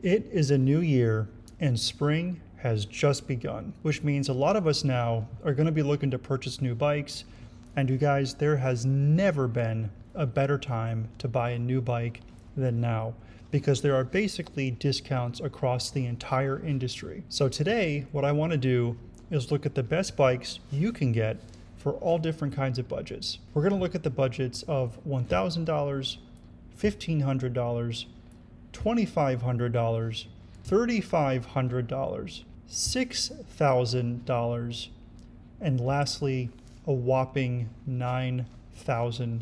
It is a new year and spring has just begun, which means a lot of us now are going to be looking to purchase new bikes. And you guys, there has never been a better time to buy a new bike than now, because there are basically discounts across the entire industry. So today, what I want to do is look at the best bikes you can get for all different kinds of budgets. We're going to look at the budgets of $1,000, $1,500, $2,500, $3,500, $6,000, and lastly, a whopping $9,000.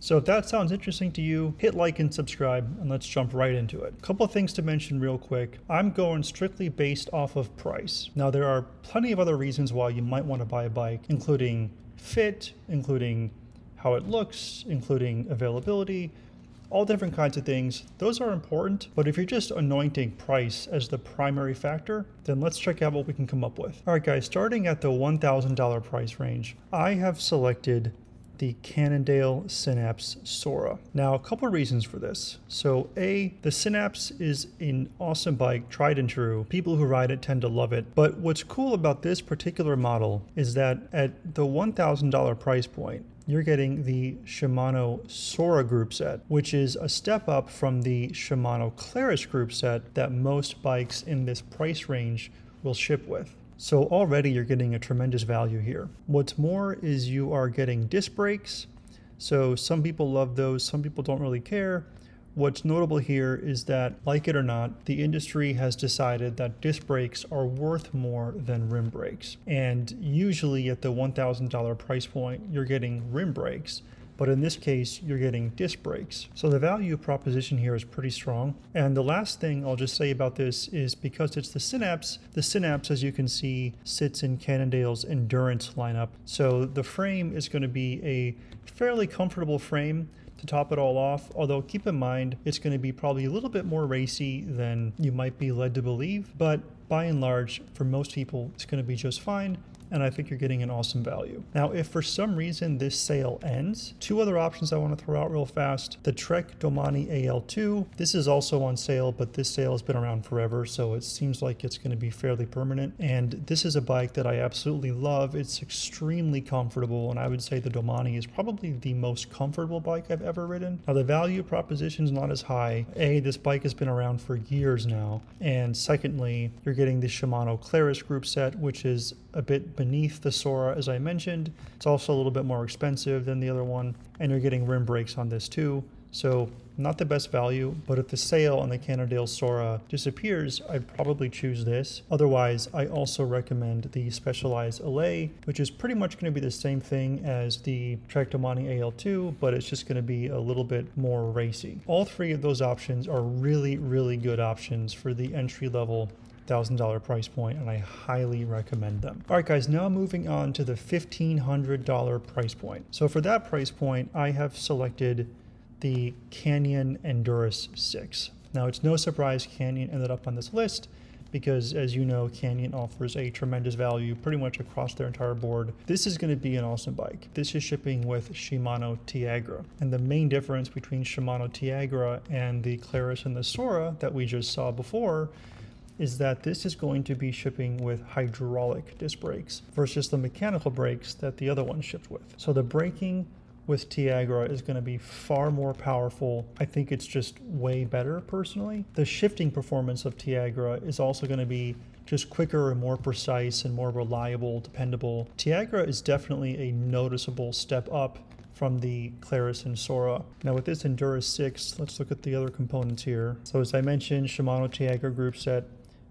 So if that sounds interesting to you, hit like and subscribe, and let's jump right into it. A couple of things to mention real quick. I'm going strictly based off of price. Now, there are plenty of other reasons why you might want to buy a bike, including fit, including how it looks, including availability, all different kinds of things. Those are important, but if you're just anointing price as the primary factor, then let's check out what we can come up with. All right, guys, starting at the $1,000 price range, I have selected the Cannondale Synapse Sora. Now, a couple of reasons for this. So A, the Synapse is an awesome bike, tried and true. People who ride it tend to love it. But what's cool about this particular model is that at the $1,000 price point, you're getting the Shimano Sora group set, which is a step up from the Shimano Claris group set that most bikes in this price range will ship with. So already you're getting a tremendous value here. What's more is you are getting disc brakes. So some people love those, some people don't really care. What's notable here is that, like it or not, the industry has decided that disc brakes are worth more than rim brakes. And usually at the $1,000 price point, you're getting rim brakes. But in this case, you're getting disc brakes. So the value proposition here is pretty strong. And the last thing I'll just say about this is because it's the Synapse, as you can see, sits in Cannondale's Endurace lineup. So the frame is going to be a fairly comfortable frame to top it all off, although keep in mind, it's going to be probably a little bit more racy than you might be led to believe. But by and large, for most people, it's going to be just fine. And I think you're getting an awesome value. Now, if for some reason this sale ends, two other options I want to throw out real fast. The Trek Domani AL2, this is also on sale, but this sale has been around forever, so it seems like it's going to be fairly permanent. And this is a bike that I absolutely love. It's extremely comfortable, and I would say the Domani is probably the most comfortable bike I've ever ridden. Now, the value proposition is not as high. A, this bike has been around for years now, and secondly, you're getting the Shimano Claris group set, which is a bit beneath the Sora, as I mentioned. It's also a little bit more expensive than the other one, and you're getting rim brakes on this too. So not the best value, but if the sale on the Cannondale Sora disappears, I'd probably choose this. Otherwise, I also recommend the Specialized Allay, which is pretty much going to be the same thing as the Trek Domani AL2, but it's just going to be a little bit more racy. All three of those options are really, really good options for the entry-level $1,000 price point, and I highly recommend them. All right, guys, now moving on to the $1,500 price point. So for that price point, I have selected the Canyon Endurace 6. Now, it's no surprise Canyon ended up on this list because, as you know, Canyon offers a tremendous value pretty much across their entire board. This is going to be an awesome bike. This is shipping with Shimano Tiagra. And the main difference between Shimano Tiagra and the Claris and the Sora that we just saw before is that this is going to be shipping with hydraulic disc brakes versus the mechanical brakes that the other one shipped with. So the braking with Tiagra is going to be far more powerful. I think it's just way better personally. The shifting performance of Tiagra is also going to be just quicker and more precise and more reliable, dependable. Tiagra is definitely a noticeable step up from the Claris and Sora. Now with this Endurace 6, let's look at the other components here. So as I mentioned, Shimano Tiagra group set.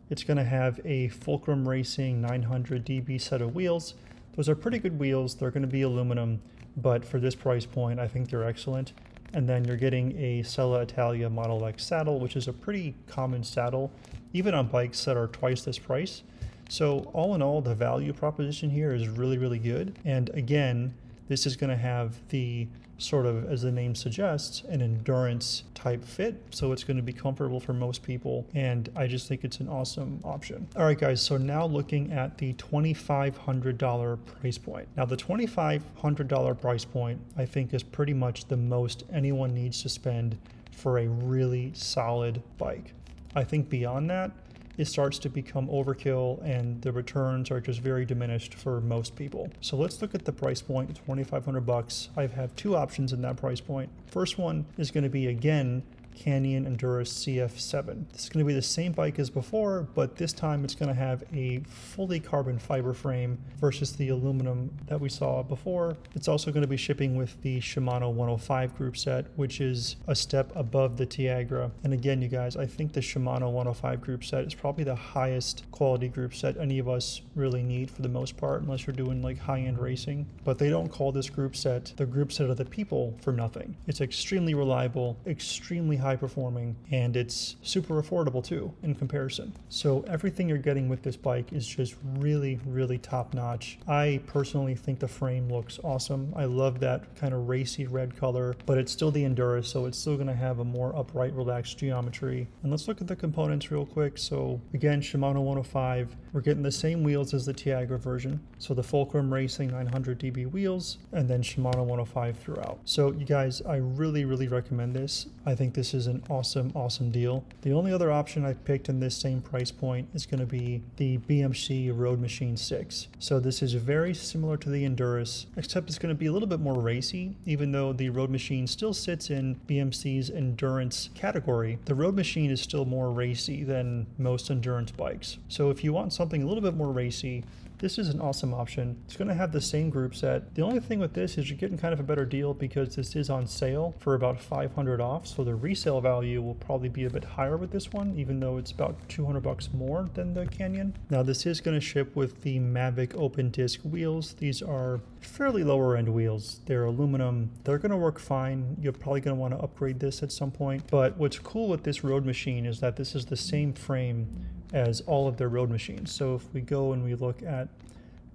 It's going to have a Fulcrum Racing 900 DB set of wheels. Those are pretty good wheels. They're going to be aluminum, but for this price point, I think they're excellent. And then you're getting a Sella Italia Model X saddle, which is a pretty common saddle, even on bikes that are twice this price. So all in all, the value proposition here is really, really good. And again, this is going to have the sort of, as the name suggests, an endurance type fit. So it's going to be comfortable for most people. And I just think it's an awesome option. All right, guys. So now looking at the $2,500 price point. Now the $2,500 price point, I think, is pretty much the most anyone needs to spend for a really solid bike. I think beyond that, it starts to become overkill and the returns are just very diminished for most people. So let's look at the price point, 2,500 bucks. I have two options in that price point. First one is going to be, again, Canyon Endurace CF7. This is going to be the same bike as before, but this time it's going to have a fully carbon fiber frame versus the aluminum that we saw before. It's also going to be shipping with the Shimano 105 group set, which is a step above the Tiagra. And again, you guys, I think the Shimano 105 group set is probably the highest quality group set any of us really need for the most part, unless you're doing like high-end racing. But they don't call this group set the group set of the people for nothing. It's extremely reliable, extremely high performing, and it's super affordable too in comparison. So everything you're getting with this bike is just really, really top notch. I personally think the frame looks awesome. I love that kind of racy red color, but it's still the Endurace, so it's still going to have a more upright, relaxed geometry. And let's look at the components real quick. So again, Shimano 105, we're getting the same wheels as the Tiagra version. So the Fulcrum Racing 900 DB wheels, and then Shimano 105 throughout. So you guys, I really, really recommend this. I think this is an awesome deal. The only other option I picked in this same price point is going to be the BMC Roadmachine 6. So this is very similar to the Endurace, except it's going to be a little bit more racy, even though the Roadmachine still sits in BMC's endurance category. The Roadmachine is still more racy than most endurance bikes. So if you want something a little bit more racy, this is an awesome option. It's going to have the same group set. The only thing with this is you're getting kind of a better deal because this is on sale for about 500 off. So the resale value will probably be a bit higher with this one, even though it's about 200 bucks more than the Canyon. Now this is going to ship with the Mavic open disc wheels. These are fairly lower end wheels. They're aluminum. They're going to work fine. You're probably going to want to upgrade this at some point. But what's cool with this Roadmachine is that this is the same frame as all of their Roadmachines. So if we go and we look at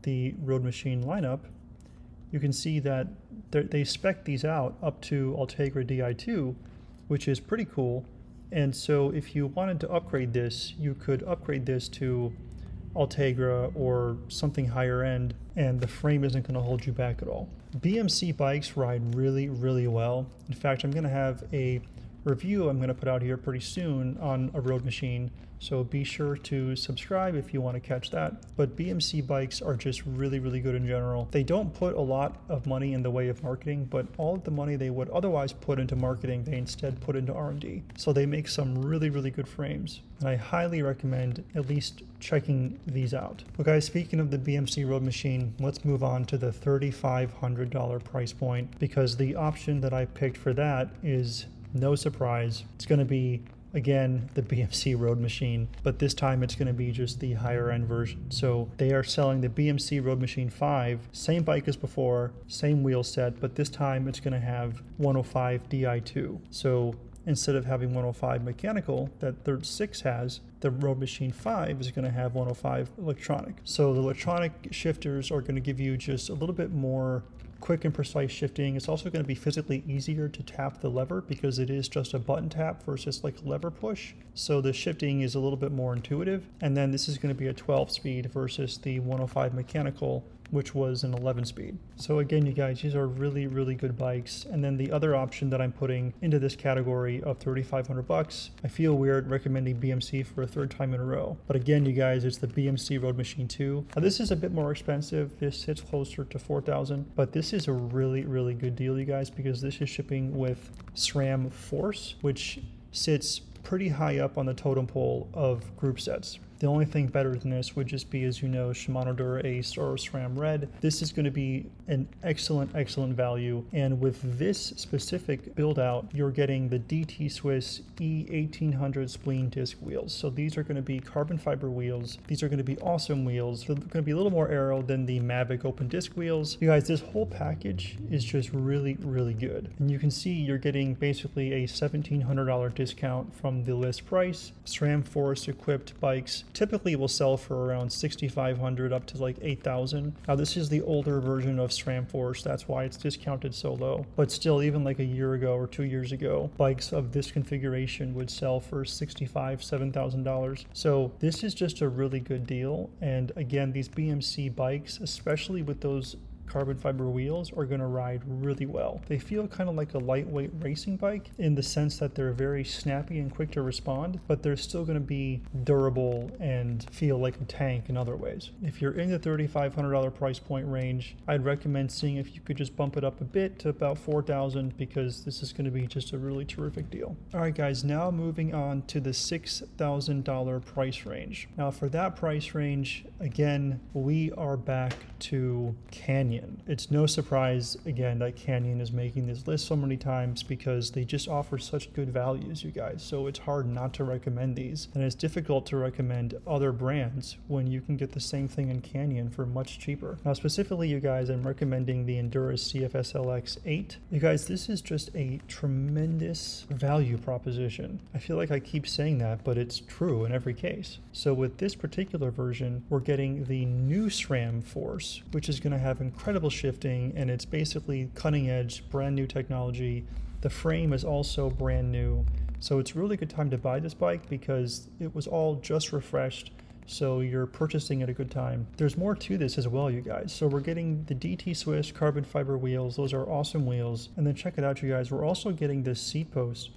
the Roadmachine lineup, you can see that they spec these out up to Ultegra Di2, which is pretty cool. And so if you wanted to upgrade this, you could upgrade this to Ultegra or something higher end, and the frame isn't going to hold you back at all. BMC bikes ride really, really well. In fact, I'm going to have a review I'm going to put out here pretty soon on a Roadmachine, so be sure to subscribe if you want to catch that. But BMC bikes are just really, really good in general. They don't put a lot of money in the way of marketing, but all of the money they would otherwise put into marketing, they instead put into R&D. So they make some really, really good frames, and I highly recommend at least checking these out. Well guys, speaking of the BMC Roadmachine, let's move on to the $3,500 price point, because the option that I picked for that is, no surprise, it's going to be, again, the BMC Roadmachine, but this time it's going to be just the higher end version. So they are selling the BMC Roadmachine 5, same bike as before, same wheel set, but this time it's going to have 105 Di2. So instead of having 105 mechanical that the 6 has, the Roadmachine 5 is going to have 105 electronic. So the electronic shifters are going to give you just a little bit more quick and precise shifting. It's also going to be physically easier to tap the lever because it is just a button tap versus like lever push. So the shifting is a little bit more intuitive. And then this is going to be a 12 speed versus the 105 mechanical, which was an 11 speed. So again, you guys, these are really, really good bikes. And then the other option that I'm putting into this category of 3,500 bucks, I feel weird recommending BMC for a third time in a row. But again, you guys, it's the BMC Roadmachine 2. Now this is a bit more expensive. This hits closer to 4,000, but this is a really, really good deal, you guys, because this is shipping with SRAM Force, which sits pretty high up on the totem pole of group sets. The only thing better than this would just be, as you know, Shimano Dura Ace or SRAM Red. This is going to be an excellent value. And with this specific build out, you're getting the DT Swiss E1800 Spline disc wheels. So these are going to be carbon fiber wheels. These are going to be awesome wheels. They're going to be a little more aero than the Mavic open disc wheels. You guys, this whole package is just really, really good. And you can see you're getting basically a $1,700 discount from the list price. SRAM Force equipped bikes typically will sell for around $6,500 up to like $8,000. Now this is the older version of SRAM Force, that's why it's discounted so low. But still, even like a year ago or 2 years ago, bikes of this configuration would sell for $65,000, $7,000. So this is just a really good deal. And again, these BMC bikes, especially with those carbon fiber wheels are going to ride really well. They feel kind of like a lightweight racing bike in the sense that they're very snappy and quick to respond, but they're still going to be durable and feel like a tank in other ways. If you're in the $3,500 price point range, I'd recommend seeing if you could just bump it up a bit to about $4,000, because this is going to be just a really terrific deal. All right, guys, now moving on to the $6,000 price range. Now for that price range, again, we are back to Canyon. It's no surprise, again, that Canyon is making this list so many times because they just offer such good values, you guys. So it's hard not to recommend these. And it's difficult to recommend other brands when you can get the same thing in Canyon for much cheaper. Now, specifically, you guys, I'm recommending the Endurace CFSLX 8. You guys, this is just a tremendous value proposition. I feel like I keep saying that, but it's true in every case. So with this particular version, we're getting the new SRAM Force, which is going to have incredible shifting, and it's basically cutting edge, brand new technology. The frame is also brand new. So it's really good time to buy this bike because it was all just refreshed. So you're purchasing at a good time. There's more to this as well, you guys. So we're getting the DT Swiss carbon fiber wheels. Those are awesome wheels. And then check it out, you guys. We're also getting this seat post,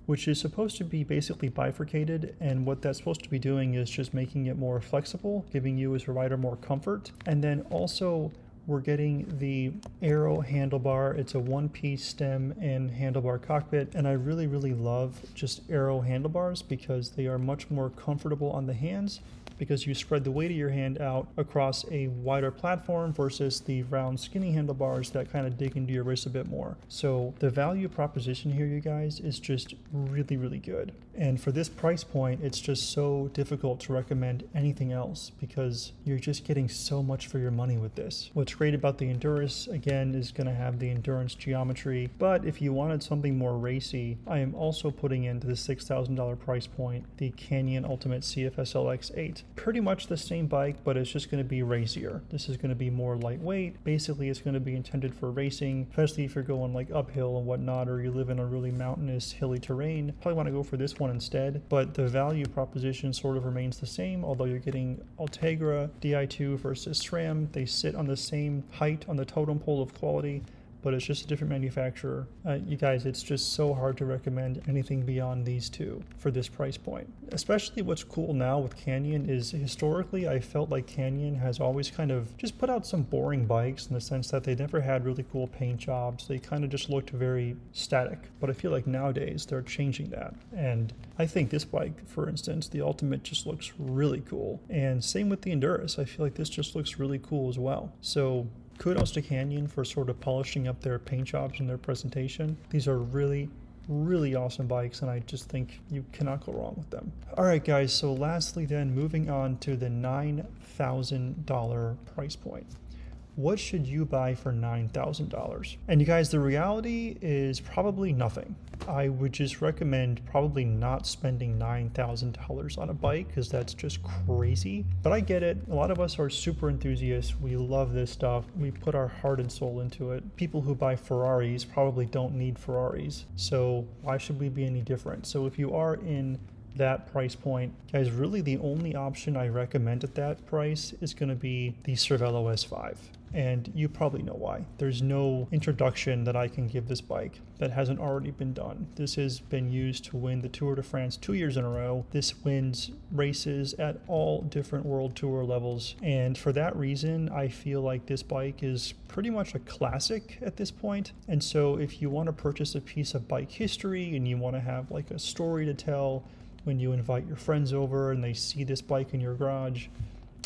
which is supposed to be basically bifurcated, and what that's supposed to be doing is just making it more flexible, giving you as a rider more comfort. And then also we're getting the Aero handlebar. It's a one-piece stem and handlebar cockpit, and I really love just Aero handlebars because they are much more comfortable on the hands, because you spread the weight of your hand out across a wider platform versus the round skinny handlebars that kind of dig into your wrist a bit more. So the value proposition here, you guys, is just really good. And for this price point, it's just so difficult to recommend anything else because you're just getting so much for your money with this. What's great about the Endurace, again, is going to have the endurance geometry, but if you wanted something more racy, I am also putting into the $6,000 price point the Canyon Ultimate CFSLX 8. Pretty much the same bike, but it's just going to be racier. This is going to be more lightweight. Basically, it's going to be intended for racing, especially if you're going like uphill and whatnot, or you live in a really mountainous, hilly terrain. Probably want to go for this one instead, but the value proposition sort of remains the same, although you're getting Ultegra Di2 versus SRAM. They sit on the same height on the totem pole of quality, but it's just a different manufacturer. You guys, it's just so hard to recommend anything beyond these two for this price point. Especially what's cool now with Canyon is historically I felt like Canyon has always kind of just put out some boring bikes in the sense that they never had really cool paint jobs. They kind of just looked very static, but I feel like nowadays they're changing that. And I think this bike, for instance, the Ultimate, just looks really cool. And same with the Endurace. I feel like this just looks really cool as well. So kudos to Canyon for sort of polishing up their paint jobs and their presentation. These are really awesome bikes, and I just think you cannot go wrong with them. All right, guys, so lastly then, moving on to the $9,000 price point. What should you buy for $9,000? And you guys, the reality is probably nothing. I would just recommend probably not spending $9,000 on a bike because that's just crazy. But I get it. A lot of us are super enthusiasts. We love this stuff. We put our heart and soul into it. People who buy Ferraris probably don't need Ferraris. So why should we be any different? So if you are in that price point, guys, really the only option I recommend at that price is going to be the Cervelo S5. And you probably know why. There's no introduction that I can give this bike that hasn't already been done. This has been used to win the Tour de France 2 years in a row. This wins races at all different World Tour levels. And for that reason, I feel like this bike is pretty much a classic at this point. And so if you want to purchase a piece of bike history and you want to have like a story to tell when you invite your friends over and they see this bike in your garage,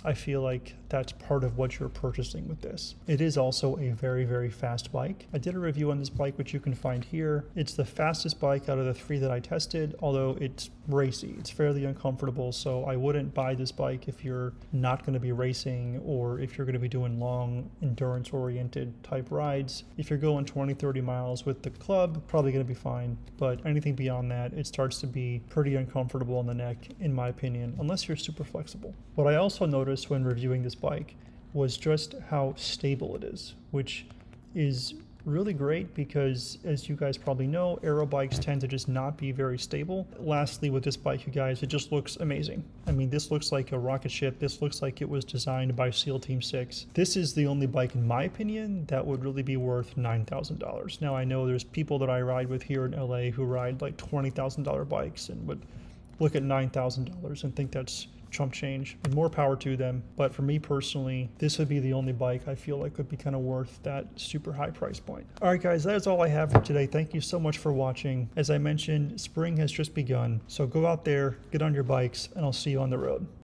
I feel like that's part of what you're purchasing with this. It is also a very fast bike. I did a review on this bike, which you can find here. It's the fastest bike out of the 3 that I tested, although it's racy. It's fairly uncomfortable, so I wouldn't buy this bike if you're not going to be racing or if you're going to be doing long endurance-oriented type rides. If you're going 20-30 miles with the club, probably going to be fine, but anything beyond that, it starts to be pretty uncomfortable on the neck, in my opinion, unless you're super flexible. What I also noticed when reviewing this bike was just how stable it is, which is really great because, as you guys probably know, aero bikes tend to just not be very stable. Lastly, with this bike, you guys, it just looks amazing. I mean, this looks like a rocket ship. This looks like it was designed by SEAL Team 6. This is the only bike, in my opinion, that would really be worth $9,000. Now, I know there's people that I ride with here in LA who ride like $20,000 bikes and would look at $9,000 and think that's chump change, and more power to them. But for me personally, this would be the only bike I feel like would be kind of worth that super high price point. All right, guys, that is all I have for today. Thank you so much for watching. As I mentioned, spring has just begun, so go out there, get on your bikes, and I'll see you on the road.